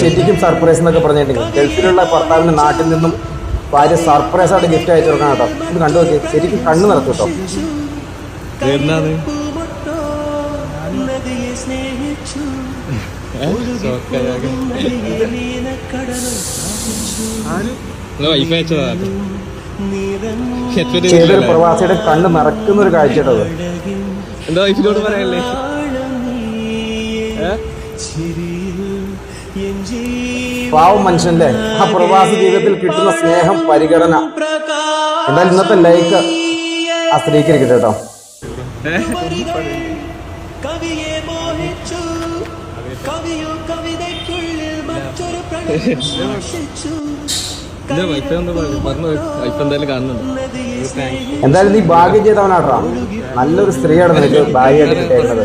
ശരിക്കും സർപ്രൈസ് എന്നൊക്കെ പറഞ്ഞിട്ടുണ്ടെങ്കിൽ ഗൾഫിലുള്ള ഭർത്താവിന്റെ നാട്ടിൽ നിന്നും ഭാര്യ സർപ്രൈസ് ആയിട്ട് ഗിഫ്റ്റ് അയച്ചു കൊടുക്കണം കേട്ടോ. ഇത് കണ്ടു നോക്കി, ശരിക്കും കണ്ണ് നിറക്കും കേട്ടോ. ചെയ്തൊരു പ്രവാസിയുടെ കണ്ണ് നിറക്കുന്ന ഒരു കാഴ്ച കേട്ടോ. എന്താ വൈഫിനോട് പറയല്ലേ? പാവം മനുഷ്യന്റെ ആ പ്രവാസി ജീവിതത്തിൽ കിട്ടുന്ന സ്നേഹം, പരിഗണന. എന്തായാലും ഇന്നത്തെ ലൈക്ക് ആ സ്ത്രീക്ക് ഇരിക്കട്ടെ കേട്ടോ. എന്തായാലും നീ ഭാഗ്യം ചെയ്തവനാട്ടോ. നല്ലൊരു സ്ത്രീയാണ് നിനക്ക് ഭാര്യയായിട്ട് കിട്ടിയത്.